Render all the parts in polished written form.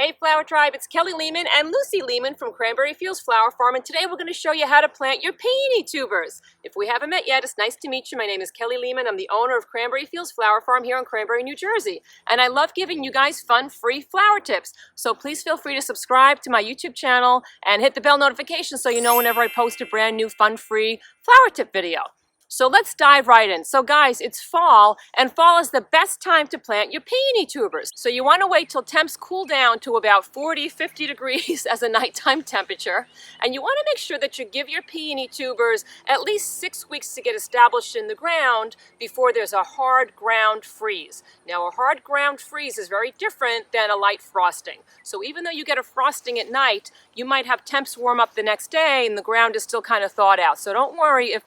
Hey Flower Tribe, it's Kelly Lehman and Lucy Lehman from Cranberry Fields Flower Farm, and today we're going to show you how to plant your peony tubers. If we haven't met yet, it's nice to meet you. My name is Kelly Lehman. I'm the owner of Cranberry Fields Flower Farm here in Cranberry, New Jersey, and I love giving you guys fun, free flower tips. So please feel free to subscribe to my YouTube channel and hit the bell notification so you know whenever I post a brand new fun, free flower tip video. So let's dive right in. So guys, it's fall, and fall is the best time to plant your peony tubers. So you want to wait till temps cool down to about 40, 50 degrees as a nighttime temperature. And you want to make sure that you give your peony tubers at least 6 weeks to get established in the ground before there's a hard ground freeze. Now, a hard ground freeze is very different than a light frosting. So even though you get a frosting at night, you might have temps warm up the next day and the ground is still kind of thawed out. So don't worry if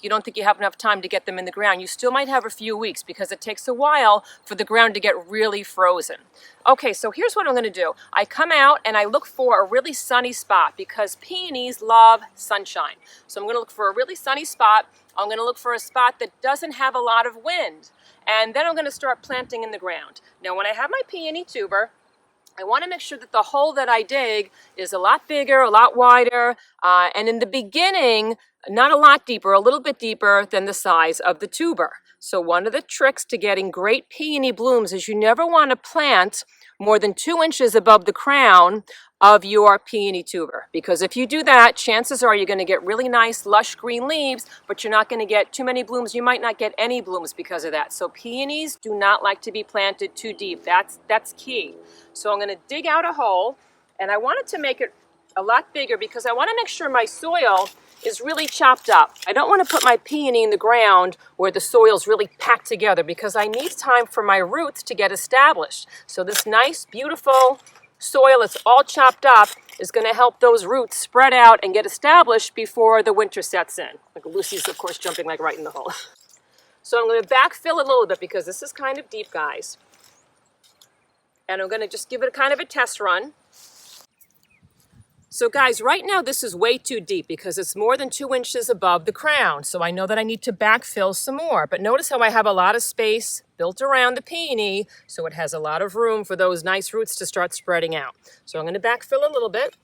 you don't think you have enough time to get them in the ground. You still might have a few weeks because it takes a while for the ground to get really frozen. Okay, so here's what I'm going to do. I come out and I look for a really sunny spot because peonies love sunshine. So I'm going to look for a really sunny spot. I'm going to look for a spot that doesn't have a lot of wind. And then I'm going to start planting in the ground. Now, when I have my peony tuber, I want to make sure that the hole that I dig is a lot bigger, a lot wider, and in the beginning, not a lot deeper, a little bit deeper than the size of the tuber. So one of the tricks to getting great peony blooms is you never want to plant more than 2 inches above the crown of your peony tuber, because if you do that, chances are you're going to get really nice lush green leaves, but you're not going to get too many blooms. You might not get any blooms because of that. So peonies do not like to be planted too deep. That's key. So I'm going to dig out a hole, and I wanted to make it a lot bigger because I want to make sure my soil is really chopped up. I don't want to put my peony in the ground where the soil's really packed together because I need time for my roots to get established. So this nice, beautiful soil that's all chopped up is going to help those roots spread out and get established before the winter sets in. Like Lucy's, of course, jumping like right in the hole. So I'm going to backfill a little bit because this is kind of deep, guys. And I'm going to just give it kind of a test run. So guys, right now this is way too deep because it's more than 2 inches above the crown. So I know that I need to backfill some more. But notice how I have a lot of space built around the peony, so it has a lot of room for those nice roots to start spreading out. So I'm going to backfill a little bit.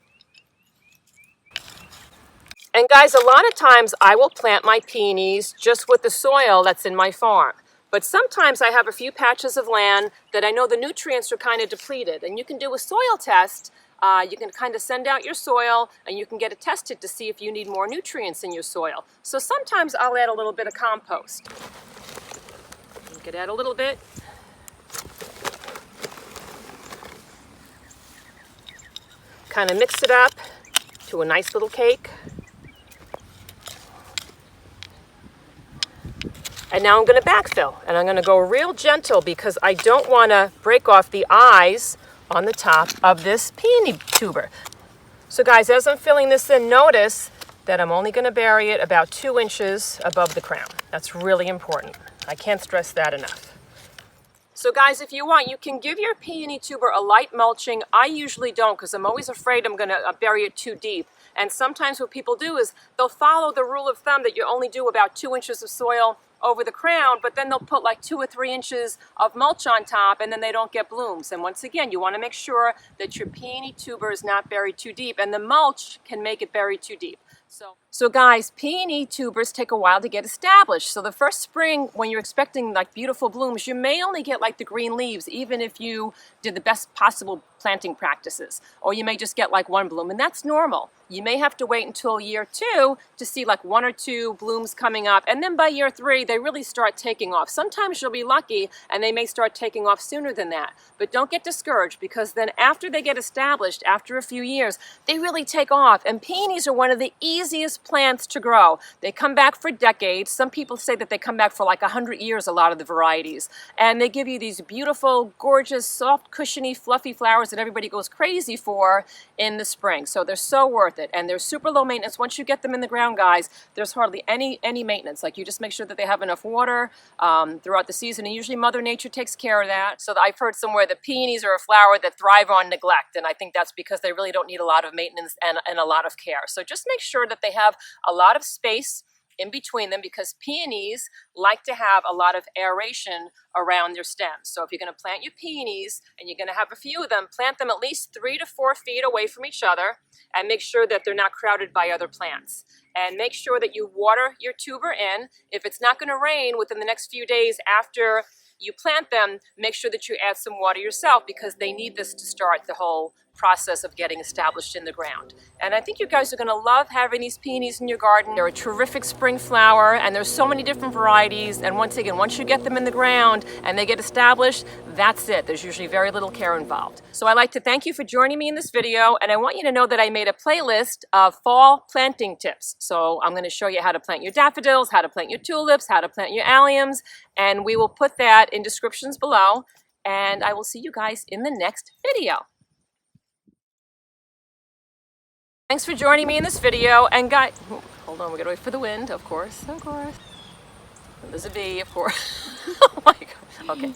And guys, a lot of times I will plant my peonies just with the soil that's in my farm. But sometimes I have a few patches of land that I know the nutrients are kind of depleted. And you can do a soil test. You can kind of send out your soil and you can get it tested to see if you need more nutrients in your soil. So sometimes I'll add a little bit of compost. You could add a little bit. Kind of mix it up to a nice little cake. And now I'm going to backfill, and I'm going to go real gentle because I don't want to break off the eyes on the top of this peony tuber. So guys, as I'm filling this in, notice that I'm only going to bury it about 2 inches above the crown. That's really important. I can't stress that enough. So guys, if you want, you can give your peony tuber a light mulching. I usually don't because I'm always afraid I'm going to bury it too deep. And sometimes what people do is they'll follow the rule of thumb that you only do about 2 inches of soil over the crown, but then they'll put like 2 or 3 inches of mulch on top and then they don't get blooms. And once again, you want to make sure that your peony tuber is not buried too deep, and the mulch can make it buried too deep. So guys, peony tubers take a while to get established. So the first spring, when you're expecting like beautiful blooms, you may only get like the green leaves, even if you did the best possible planting practices. Or you may just get like one bloom, and that's normal. You may have to wait until year 2 to see like 1 or 2 blooms coming up. And then by year 3, they really start taking off. Sometimes you'll be lucky and they may start taking off sooner than that. But don't get discouraged because then after they get established, after a few years, they really take off. And peonies are one of the easiest plants to grow. They come back for decades. Some people say that they come back for like 100 years, a lot of the varieties. And they give you these beautiful, gorgeous, soft, cushiony, fluffy flowers that everybody goes crazy for in the spring. So they're so worth it. And they're super low maintenance. Once you get them in the ground, guys, there's hardly any maintenance. Like you just make sure that they have enough water throughout the season. And usually Mother Nature takes care of that. So I've heard somewhere that peonies are a flower that thrive on neglect. And I think that's because they really don't need a lot of maintenance and a lot of care. So just make sure that they have a lot of space in between them because peonies like to have a lot of aeration around their stems. So if you're going to plant your peonies and you're going to have a few of them, plant them at least 3 to 4 feet away from each other and make sure that they're not crowded by other plants. And make sure that you water your tuber in. If it's not going to rain within the next few days after you plant them, make sure that you add some water yourself because they need this to start the whole process of getting established in the ground. And I think you guys are going to love having these peonies in your garden. They're a terrific spring flower and there's so many different varieties, and once again, once you get them in the ground and they get established, that's it. There's usually very little care involved. So I'd like to thank you for joining me in this video, and I want you to know that I made a playlist of fall planting tips. So I'm going to show you how to plant your daffodils, how to plant your tulips, how to plant your alliums, and we will put that in descriptions below, and I will see you guys in the next video. Thanks for joining me in this video, and guys, hold on, we gotta wait for the wind, of course. There's a bee, of course. Oh my God, okay.